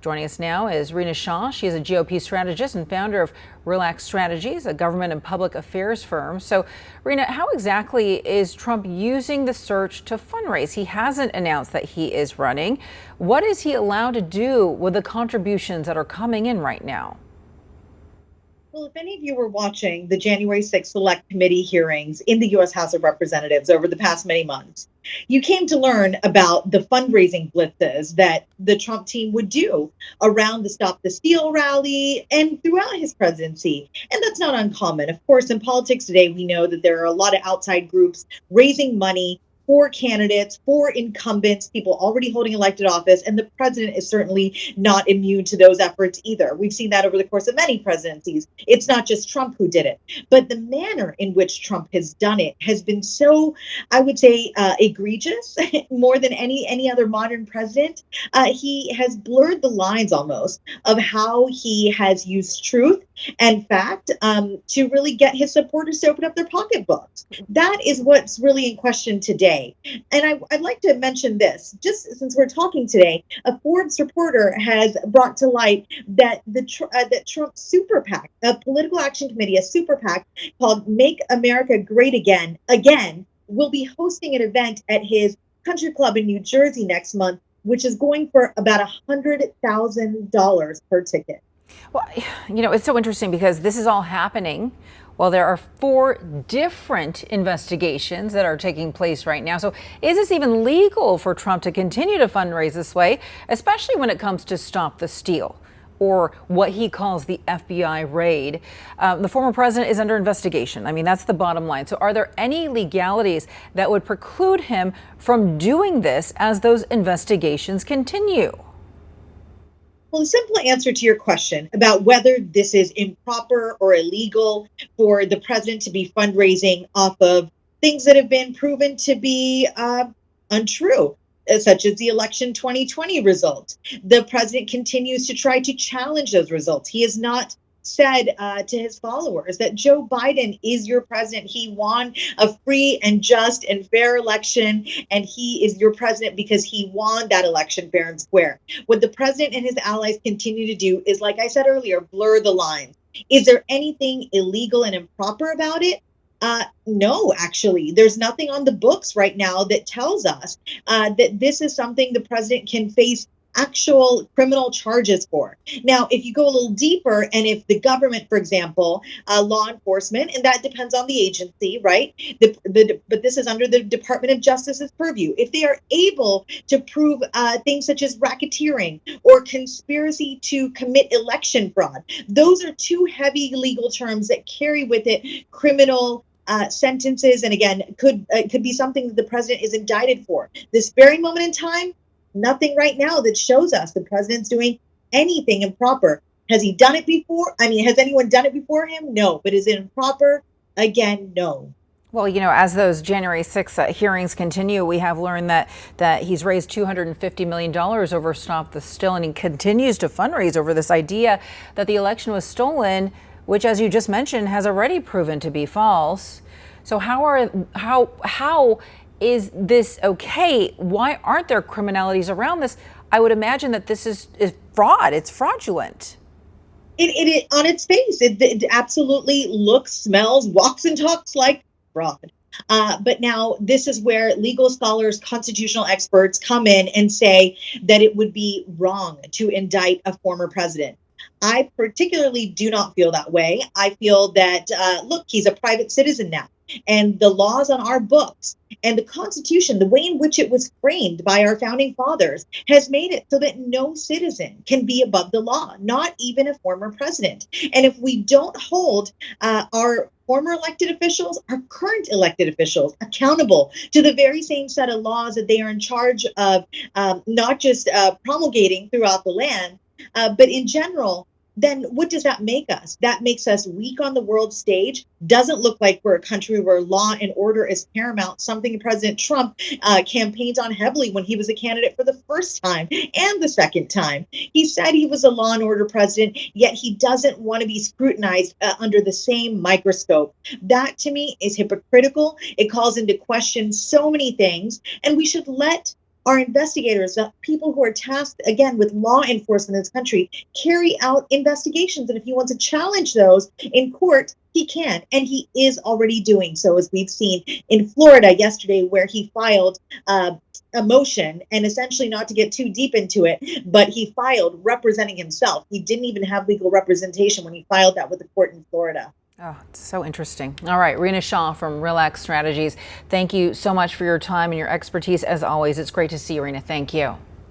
Joining us now is Rina Shah. She is a GOP strategist and founder of Relax Strategies, a government and public affairs firm. So, Rina, how exactly is Trump using the search to fundraise? He hasn't announced that he is running. What is he allowed to do with the contributions that are coming in right now? Well, if any of you were watching the January 6th Select Committee hearings in the U.S. House of Representatives over the past many months, you came to learn about the fundraising blitzes that the Trump team would do around the Stop the Steal rally and throughout his presidency. And that's not uncommon. Of course, in politics today, we know that there are a lot of outside groups raising money for candidates, for incumbents, people already holding elected office, and the president is certainly not immune to those efforts either. We've seen that over the course of many presidencies. It's not just Trump who did it, but the manner in which Trump has done it has been so, I would say, egregious, more than any other modern president. He has blurred the lines almost of how he has used truth and fact to really get his supporters to open up their pocketbooks. That is what's really in question today. And I'd like to mention this, just since we're talking today, a Forbes reporter has brought to light that that Trump's super PAC, a political action committee, a super PAC called Make America Great Again, will be hosting an event at his country club in New Jersey next month, which is going for about $100,000 per ticket. Well, it's so interesting because this is all happening while there are 4 different investigations that are taking place right now. So is this even legal for Trump to continue to fundraise this way, especially when it comes to Stop the Steal, or what he calls the FBI raid? The former president is under investigation. I mean, that's the bottom line. So are there any legalities that would preclude him from doing this as those investigations continue? Well, the simple answer to your question about whether this is improper or illegal for the president to be fundraising off of things that have been proven to be untrue, such as the election 2020 results. The president continues to try to challenge those results. He has not said to his followers that Joe Biden is your president. He won a free and just and fair election, and he is your president because he won that election fair and square. What the president and his allies continue to do is, like I said earlier, blur the lines. Is there anything illegal and improper about it? No, actually, there's nothing on the books right now that tells us that this is something the president can face actual criminal charges for. Now, if you go a little deeper, and if the government, for example, law enforcement, and that depends on the agency, right? But this is under the Department of Justice's purview. If they are able to prove things such as racketeering or conspiracy to commit election fraud, those are 2 heavy legal terms that carry with it criminal sentences, and again, could be something that the president is indicted for. This very moment in time, nothing right now that shows us the president's doing anything improper. Has he done it before? I mean, has anyone done it before him? No. But is it improper? Again, no. Well, as those January 6th hearings continue, we have learned that he's raised $250 million over Stop the Steal, and he continues to fundraise over this idea that the election was stolen, which, as you just mentioned, has already proven to be false. So how is this okay? Why aren't there criminalities around this? I would imagine that this is fraud. It's fraudulent. It on its face, it absolutely looks, smells, walks, and talks like fraud. But now this is where legal scholars, constitutional experts come in and say that it would be wrong to indict a former president. I particularly do not feel that way. I feel that, look, he's a private citizen now. And the laws on our books and the Constitution, the way in which it was framed by our founding fathers, has made it so that no citizen can be above the law, not even a former president. And if we don't hold our former elected officials, our current elected officials, accountable to the very same set of laws that they are in charge of, not just promulgating throughout the land, but in general, then what does that make us? That makes us weak on the world stage. Doesn't look like we're a country where law and order is paramount, something President Trump campaigned on heavily when he was a candidate for the first time and the second time. He said he was a law and order president, yet he doesn't want to be scrutinized under the same microscope. That, to me, is hypocritical. It calls into question so many things, and we should let our investigators, the people who are tasked, again, with law enforcement in this country, carry out investigations. And if he wants to challenge those in court, he can. And he is already doing so, as we've seen in Florida yesterday, where he filed a motion, and essentially, not to get too deep into it, but he filed representing himself. He didn't even have legal representation when he filed that with the court in Florida. Oh, it's so interesting. All right, Rina Shah from Relax Strategies. Thank you so much for your time and your expertise. As always, it's great to see you, Rina. Thank you.